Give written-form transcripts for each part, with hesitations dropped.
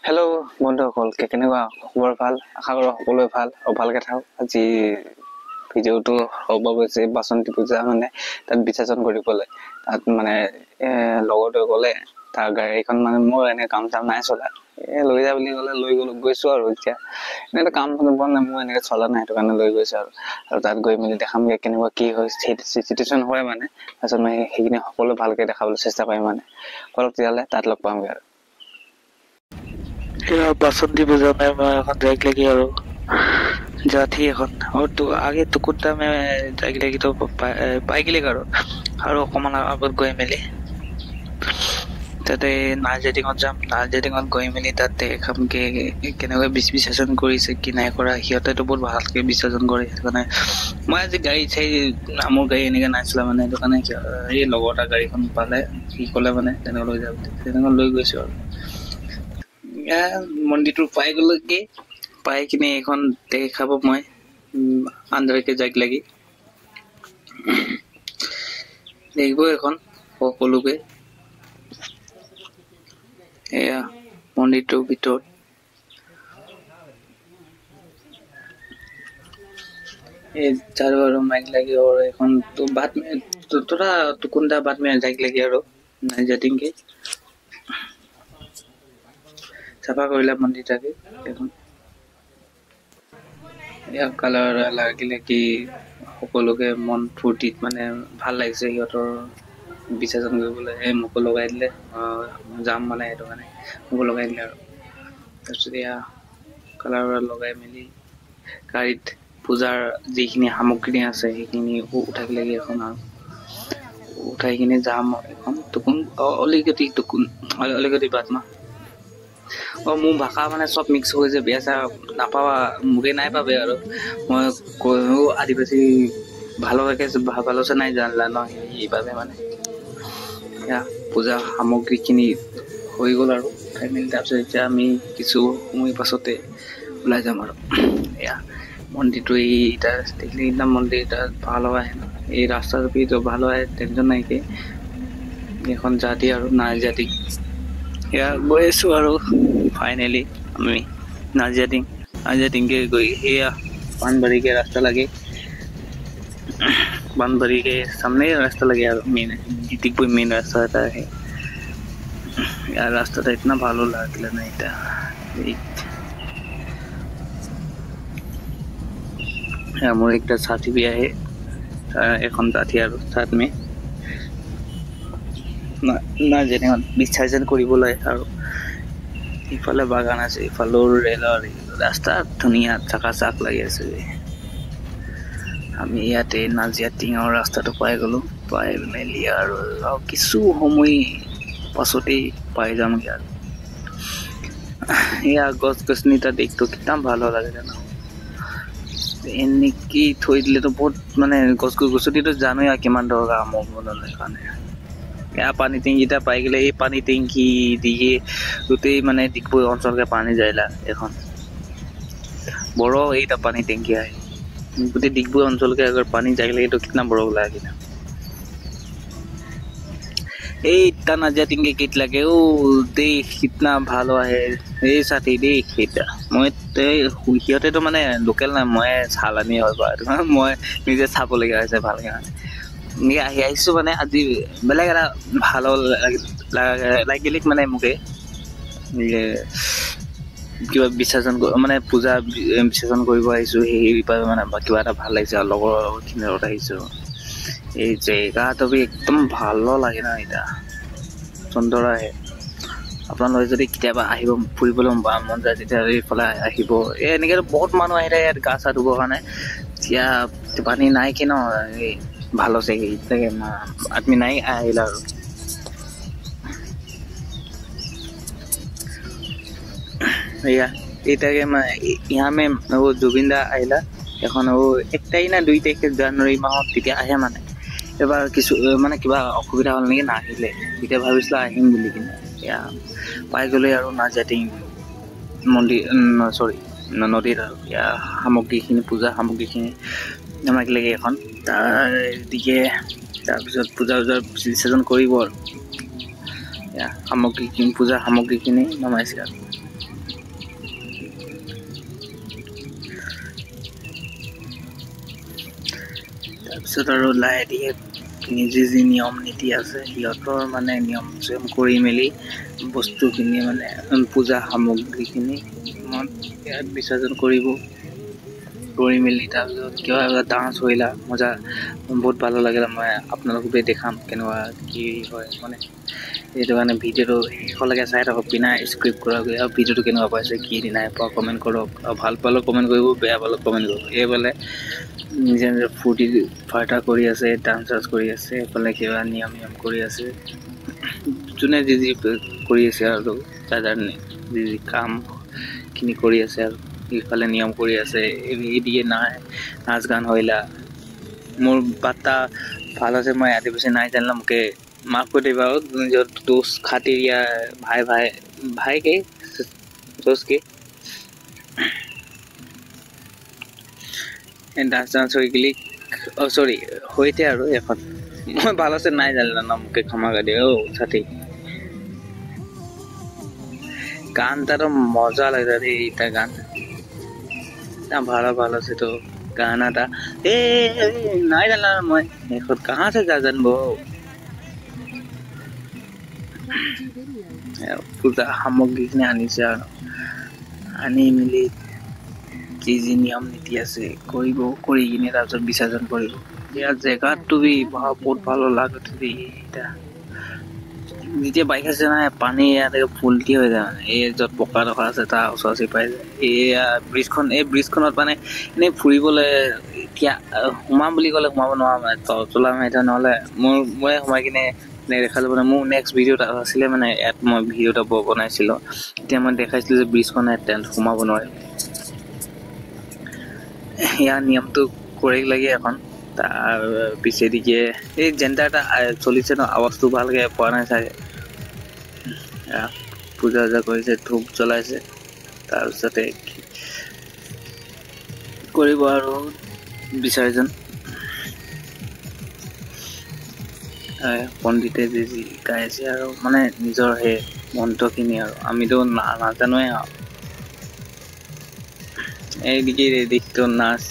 Hello' বন্ধুসকল, কেনেকুৱা খবৰ? ভাল, আশা কৰোঁ সকলোৱে ভাল আৰু ভালকে থাকক। আজি ভিডিঅ'টো হ'ব গৈছে বাচন্তি পূজা, মানে তাত বিসৰ্জন কৰিবলৈ। তাত মানে লগৰটোৱে ক'লে তাৰ গাড়ীখন, মানে মোৰ এনে কাম চাম নাই চলা, লৈ যা বুলি ক'লে লৈ গৈছো আৰু। এতিয়া এনেকৈ কাম বন নাই মোৰ, এনেকৈ চলা নাই, সেইটো কাৰণে লৈ গৈছো আৰু তাত গৈ মেলি দেখামগে কেনেকুৱা কি হয় চিটুৱেশ্যন হয় মানে। তাৰপিছত মই সেইখিনি সকলো ভালকে দেখাবলৈ চেষ্টা কৰিম মানে। অলপ তেতিয়াহ'লে তাত লগ পামগে আৰু। बासंती पूजा में मैं এখন जाइक लगी और जाती এখন और तो आगे टुकुटा में जाइक लगी तो पाइक लगी और অকমান আগত গৈ মেলি তাতে নাৰ্জেটিঙত যাম। নাৰ্জেটিঙত গৈ মেলি তাতে খামকে কেনেকৈ বিসৰ্জন কৰিছে কি নাই কৰা। সিহঁতেতো বহুত ভালকে বিসৰ্জন কৰে, সেইটো কাৰণে মই আজি গাড়ী চাই মোৰ গাড়ী এনেকে নাইছিলা মানে, সেইটো কাৰণে এই লগৰ এটা গাড়ীখন পালে, সি ক'লে মানে তেনেকৈ লৈ যাব, তেনেকৈ লৈ গৈছো আৰু। মন্দিৰটো পাই গ'লগে, পাই কিনে এখন দেখাব মই আন্দাৰকে যাইক লাগি দেখিব এখন সকলোকে। এয়া মন্দিৰটোৰ ভিতৰত এই চাৰো আৰু মাইক লাগি और এখন তো बात में थोड़ा टुकुंडा बात में जाइक लगी और नाइजाटिंग के চাফা কৰিলা মন্দিৰটাকে এখন। ইয়াক কালাৰ লাগিলে কি সকলোকে মন ফূৰ্তিত মানে ভাল লাগিছে, সিহঁতৰ বিসৰ্জন কৰিবলৈ মোকো লগাই দিলে। যাম মানে, সেইটো কাৰণে মোকো লগাই দিলে আৰু। তাৰপিছত এয়া কালাৰ লগাই মেলি গাড়ীত পূজাৰ যিখিনি সামগ্ৰী আছে সেইখিনি উঠাই লাগি এখন আৰু উঠাই কিনে যাম এখন টুকুন অলিগতি বাট না। মোৰ ভাষা মানে চব মিক্স হৈ যে বেয়া চা নাপাবা, মোকে নাই পাবে আৰু। মই আদিবাসী ভালকে ভালছে নাই জানলা ন, সেইবাবে মানে এয়া পূজা সামগ্ৰীখিনি হৈ গ'ল আৰু খাই মেলি। তাৰপিছত এতিয়া আমি কিছু সময় পাছতে ওলাই যাম আৰু। এয়া মন্দিৰটো এইটা দেখিলে একদম মন্দিৰ এটা ভাল হয়, এই ৰাস্তাটো ভাল হয়, টেনশ্যন নাইকে এখন জাতি আৰু নাই জাতি। এয়া গৈ আছো আৰু ফাইনেলি আমি नार्जाटिंग के गई। या पानबाड़ी के रास्ता लगे, पानबाड़ी के सामने रास्ता लगे यार, मेन रास्ता रहता है यार। रास्ता तो इतना भालो लागल नहीं था। मोर एक साथी भी है, এখন साथी और साथ में नार्जाटिंग বিসৰ্জন কৰিবলৈ আৰু ইফালে বাগান আছে, ইফালেও ৰেলৰ ৰাস্তা ধুনীয়া চাক লাগি আছে। আমি ইয়াতে নাৰ্জাটিঙৰ ৰাস্তাটো পাই গ'লো, পাই মেলি আৰু কিছু সময় পাছতেই পাই যামগে আৰু। এয়া গছ গছনি তাত দেখতো কিমান ভাল লাগে জানো, এনেকি থৈ দিলেতো বহুত মানে গছ গছনিটো জানোই আৰু কিমান দৰকাৰ আমাৰ মনলৈ কাৰণে। এয়া পানী টেংকিটা পাই গ'লে, এই পানী টেংকি দিয়ে গোটেই মানে ডিগবৈ অঞ্চলকে পানী যায়লা এখন বড় এইটা পানী টেংকি আহে গোটেই ডিগবৈ অঞ্চলকে। अगर पानी जाएगा तो कितना बड़ा लगेगा। এই নাৰ্জাটিং के गीत लगे ओ देख कितना ভালো আহে এই সাথী দেখ। এটা মই সিহঁতেতো মানে লোকেল নাই, মই চালানি হয় বাৰু, মই নিজে চাবলগীয়া হৈছে ভালকে মানে। আহিছো মানে আজি বেলেগ এটা ভালো লাগিলে মানে মোকে কিবা বিসৰ্জন মানে পূজা বিসৰ্জন কৰিব আহিছো, সেইবাবে মানে কিবা এটা ভাল লাগিছে আৰু লগৰ খিনিৰ লগত আহিছো। এই জেগাটো একদম ভালো লাগে না, এটা সুন্দৰ আহে। আপোনালোকে যদি কেতিয়াবা আহিব ফুৰিবলৈ মন যায় তেতিয়া এইফালে আহিব। এনেকে বহুত মানুহ আহি থাকে ইয়াত গা চা ধুবৰ কাৰণে। এতিয়া পানী নাই কি ন, ভাল আছে आदमी नहीं आएगा। भैया इतने मैं यहाँ में वो जुबिंदा आइला এখন ও 1 তাৰিখ না 2 তাৰিখ জানুৱাৰী মাহত তেতিয়া আহে মানে। এবাৰ কিছু মানে কিবা অসুবিধা হ'ল নেকি নাহিলে, তেতিয়া ভাবিছিলো আহিম বুলি কিনে এয়া পাই গ'লে আৰু নাৰ্জাটিং মন্দিৰ সৰি নদীত আৰু এয়া সামগ্ৰীখিনি পূজা সামগ্ৰীখিনি আমাক লাগে এখন তাৰ দিকে। তাৰপিছত পূজা বিসৰ্জন কৰিব আৰু সামগ্ৰীখিনি পূজাৰ সামগ্ৰীখিনি নমাইছে আৰু। তাৰপিছত আৰু লাহে ধীৰে নিজে যি নিয়ম নীতি আছে সিহঁতৰ মানে নিয়ম চিয়ম কৰি মেলি বস্তুখিনি মানে পূজা সামগ্ৰীখিনি ইয়াত বিসৰ্জন কৰিব কৰি মেলি তাৰপিছত কিবা এটা ডান্স হৈলা মজা বহুত ভালো লাগিলে মই আপোনালোককে দেখাম কেনেকুৱা কি হয় মানে সেইটো কাৰণে ভিডিঅ'টো শেষলৈকে চাই থাকক বিনা স্ক্ৰিপ্ট কৰাকৈ আৰু ভিডিঅ'টো কেনেকুৱা পাইছে কি নাই পোৱা কমেণ্ট কৰক আৰু ভাল পালেও কমেণ্ট কৰিব বেয়া পালেও কমেণ্ট কৰিব এইফালে নিজে নিজে ফূৰ্তি ফাৰ্তা কৰি আছে ডান্স চান্স কৰি আছে এইফালে কিবা নিয়ম কৰি আছে যোনে যি যি কৰি আছে আৰু যাৰ যি যি কামখিনি কৰি আছে আৰু ইফালে নিয়ম কৰি আছে দিয়ে নাই নাচ গান হৈলা মোৰ বাৰ্তা ভাল আছে মই আদিবাসী নাই জানিলে মোকে মাফ কৰি দিবা আৰু নিজৰ দোষ খাতিৰ या भाई के दोस्त के ডান্স ডান্স হৈ গেলি সৰি হৈতে আৰু এখন মই ভাল আছে নাই জানিলা না মোকে ক্ষমা কৰি দিও সাথী গানটাতো মজা লাগে রে এটা গান না ভালো আছে তো गाना था ए नहीं जानला मैं खुद कहाँ से जा जानबो पूजा সামগ্ৰীখিনি আনিছে আৰু আনি মেলি যি যি নিয়ম নীতি আছে কৰিব কৰি কিনে তাৰপিছত বিসৰ্জন কৰিব ইয়াৰ জেগাটো বহুত ভালো লাগে এটা যেতিয়া বাইক আছে না পানী ইয়াতে ফুলটি হৈ যায় মানে এই য'ত পকা ৰখা আছে তাৰ ওচৰচি পাই যায় এয়া ব্ৰিজখনত মানে এনেই ফুৰিবলৈ এতিয়া সোমাম বুলি ক'লে সোমাব নোৱাৰা মানে তলা মাৰি নহ'লে মই সোমাই কিনে দেখালোঁ মানে মোৰ নেক্সট ভিডিঅ' এটা আছিলে মানে ইয়াত মই ভিডিঅ' এটা বনাইছিলোঁ এতিয়া মই দেখাইছিলোঁ যে ব্ৰিজখন সোমাব নোৱাৰে ইয়াৰ নিয়মটো কৰিব লাগে এখন তাৰ পিছেদিকে এই জেণ্টাৰ এটা চলিছে ন আৱাজটো ভালকৈ পোৱা নাই চাগে পূজা কৰিছে ধূপ জ্বলাইছে তাৰপিছতে কৰিব আৰু বিসৰ্জন পণ্ডিতে যি যি গাই আছে আৰু মানে নিজৰ সেই মন্ত্ৰখিনি আৰু আমিতো নাজানোৱে আৰু এইদিকে দিশটো নাচ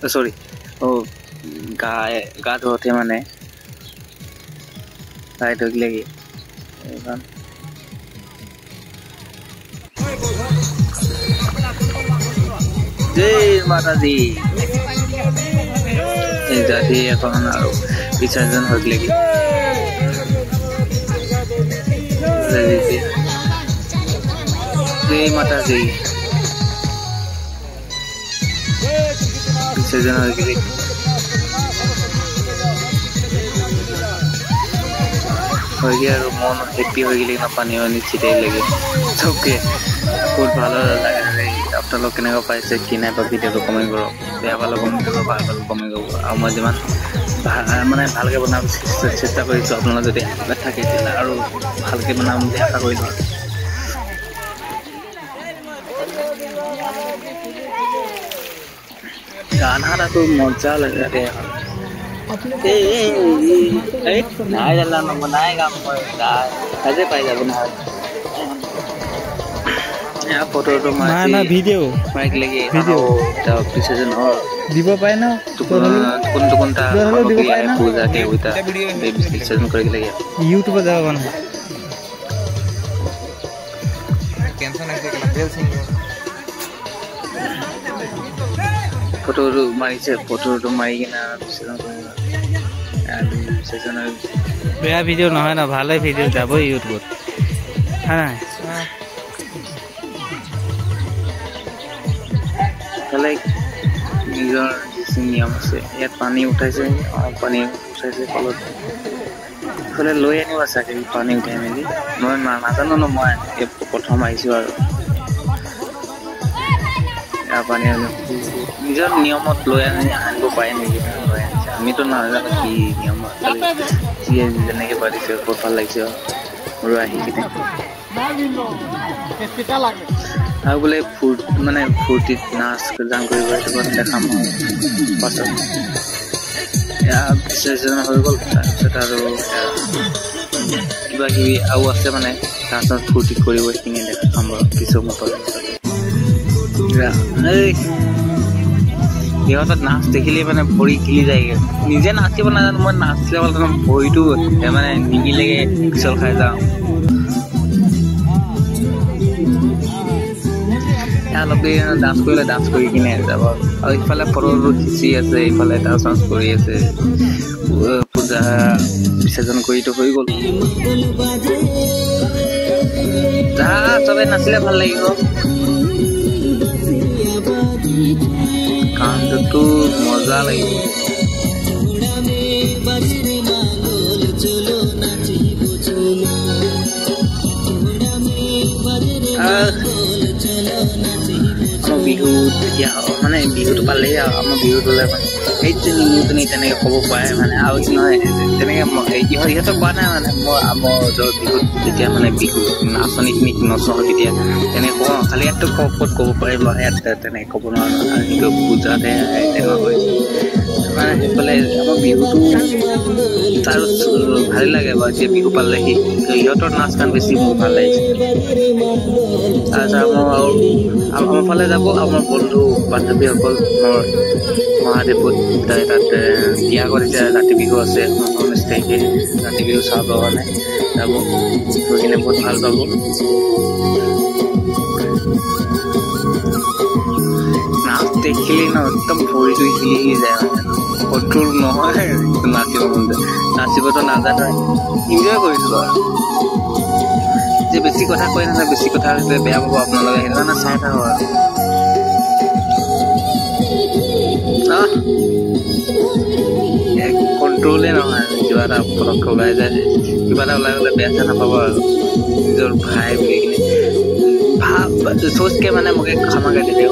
সৰি গা ধোতে মানে গাই ধৰিলে কি এইখন জয় মাতাজী এই জাতি এখন আৰু বিসৰ্জন হৈ গেলে জয় মাতাজী বিসৰ্জন হৈ গেলে হৈ গিয়ে আৰু মন হেপি হৈ গেলে পানী ছিটাই লাগে চবকে বহুত ভালো লাগে আপোনালোক কেনেকুৱা পাইছে কি নাই বা ভিডিঅ'টো কমেণ্ট কৰক বেয়া পালে কমেণ্ট কৰিব ভাল পালে কমেণ্ট কৰিব আৰু মই যিমান মানে ভালকৈ বনাব চেষ্টা কৰিছোঁ আপোনালোক যদি থাকে আৰু ভালকৈ বনাম বুলি আশা কৰিলোঁ গানটো মজা লাগে রে নাই জানলাম নাই কাম করে কাজে পাই যাব না ফটোটো না ভিডিও মাইক লাগি ভিডিও প্রিসিজন দিব পায় না কোনটা পূজা কে ওইটা প্রিসিজন করে লাগে ইউটিউবে যাব না টেনশন আছে কেন বেল সিং ফটো মাৰিছে ফটোটো মাৰি কিনে বেয়া ভিডিঅ' নহয় ন ভালে ভিডিঅ' যাবই ইউটিউবত হয় নিজৰ যি নিয়ম আছে ইয়াত পানী উঠাইছে কলত ইফালে লৈ আনিব চাগে পানী উঠাই মেলি মই নাজানো ন মই প্ৰথম আহিছোঁ আৰু পানী নিজৰ নিয়মত লৈ আনিব পাৰে নেকি লৈ আনিছে আমিতো নাজানো কি নিয়মত যেনেকৈ পাৰিছে বহুত ভাল লাগিছে আৰু আহি কিনে আৰু বোলে ফূৰ্তিত নাচ গান কৰিব সেইটো কথা দেখাম পাছত বিসৰ্জন হৈ গ'ল তাৰপিছত আৰু কিবা কিবি আৰু আছে মানে নাচ ফূৰ্তি কৰিব সেইখিনি দেখাম বাৰু কিছু মতৰ সিহঁতৰ নাচ দেখিলে মানে ভৰি খিলি যায়গে নিজে নাচিব নাজানো মই নাচিলে ভৰিটো মানে নিমিলেগে পিছল খাই যাওঁ অলপ ডান্স কৰিলে ডান্স কৰি কিনে যাব আৰু ইফালে ফটো খিচি আছে ইফালে ডান্স ডান্স কৰি আছে পূজা বিসৰ্জন কৰিতো হৈ গ'ল চবে নাচিলে ভাল লাগিব কামটো মজা লাগিব আমাৰ বিহু তেতিয়া মানে বিহুটো পালেই আৰু আমাৰ বিহুটোলৈ মানে সেইটো তেনেকে ক'ব পাৰে মানে আৰু নহয় তেনেকে ইহঁতক কোৱা নাই মানে মই আমাৰ বিহুত যেতিয়া মানে বিহু নাচনীখিনি নচোঁ তেতিয়া তেনেকে কওঁ খালি ইয়াততো ক'ত ক'ব পাৰিম ইয়াত তেনেকে ক'ব নোৱাৰো আৰু সেইটো পূজাতে তেনেকুৱা কৰিছে মানে সেইফালে আমাৰ বিহুটো তাৰ ভালেই লাগে বাৰু এতিয়া বিহু পালেহি ইহঁতৰ নাচ গান বেছি মোৰ ভাল লাগিছে তাৰপিছত আমাৰ ফালে যাব আমাৰ বন্ধু বান্ধৱীসকল মোৰ মহাদেৱত তাত বিয়া কৰিছে ৰাতি বিহু আছে হোমষ্টেকে ৰাতি বিহু চাব কাৰণে যাব গৈ কিনে বহুত ভাল পাব নাচ দেখিলে ন একদম ভৰিটো হিলি যায় কণ্ট্ৰল নহয় নাচিব মন যায় নাচিবতো নাজানো এনজয় কৰিছোঁ আৰু যে বেছি কথা কৈ নাথাকে বেছি কথা হৈছে বেয়া পাব আপোনালোকে সেইটো কাৰণে চাই থাকোঁ আৰু কণ্ট্ৰলে নহয় কিবা এটা পটককৈ ওলাই যায় কিবা এটা ওলাই গ'লে বেয়া চেয়া নাপাব আৰু নিজৰ ভাই বুলি কিনে চোচকে মানে মোকে খামাকে দিলে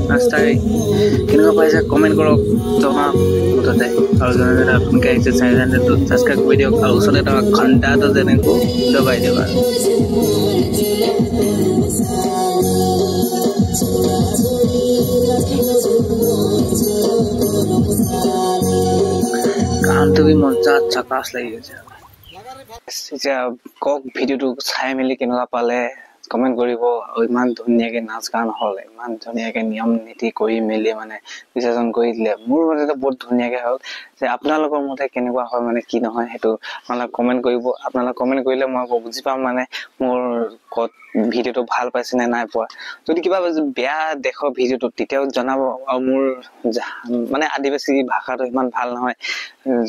ৰাস্তাই কেনেকুৱা পাইছে কমেণ্ট কৰক জনাওক মুঠতে আৰু যোনে আপোনালোকে আহিছে চেনেলটো ছাবস্ক্ৰাইব কৰি দিয়ক আৰু ওচৰতে থকা ঘণ্টাটো যেনেকৈ দবাই দিয়ক আৰু কামটো কি মজা চাকাচ লাগি গৈছে এতিয়া কওক ভিডিঅ'টো চাই মেলি কেনেকুৱা পালে কমেণ্ট কৰিব আৰু ইমান ধুনীয়াকে নাচ গান হ'ল ইমান ধুনীয়াকে নিয়ম নীতি কৰি মেলি মানে বিসৰ্জন কৰি দিলে মোৰ মতেতো বহুত ধুনীয়াকে হ'ল যে আপোনালোকৰ মতে কেনেকুৱা হয় মানে কি নহয় সেইটো আপোনালোকে কমেণ্ট কৰিব আপোনালোকে কমেণ্ট কৰিলে মই বুজি পাম মানে মোৰ ক'ত ভিডিঅ'টো ভাল পাইছে নে নাই পোৱা যদি কিবা বেয়া দেখো ভিডিঅ'টো তেতিয়াও জনাব আৰু মোৰ মানে আদিবাসী ভাষাটো ইমান ভাল নহয়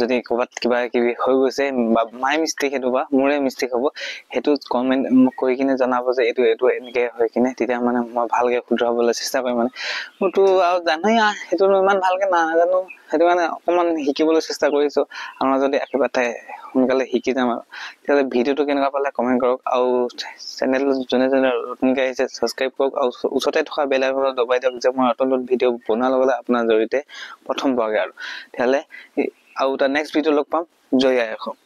যদি ক'ৰবাত কিবা কিবি হৈ গৈছে বা মাই মিষ্টেক সেইটো বা মোৰে মিষ্টেক হ'ব সেইটো কমেণ্ট কৰি কিনে জনাব যে এইটো এনেকে হৈ কিনে তেতিয়া মানে মই ভালকে শুধৰাবলৈ চেষ্টা কৰিম মানে মোৰতো আৰু জানোই সেইটো ইমান ভালকে নাজানো সেইটো কাৰণে অকণমান শিকিবলৈ চেষ্টা কৰিছোঁ আমাৰ যদি একেবাৰে সোনকালে শিকি যাম আৰু তেতিয়াহ'লে ভিডিঅ'টো কেনেকুৱা পালে কমেণ্ট কৰক আৰু চেনেল যোনে নতুনকৈ আহিছে ছাবস্ক্ৰাইব কৰক আৰু ওচৰতে থকা বেল আইকনটো দবাই দিয়ক যে মই নতুন ভিডিঅ' বনোৱাৰ লগে আপোনাৰ জৰিয়তে প্ৰথম পোৱাকৈ আৰু তেতিয়াহ'লে আৰু এটা নেক্সট ভিডিঅ' লগ পাম জয় আই অসম।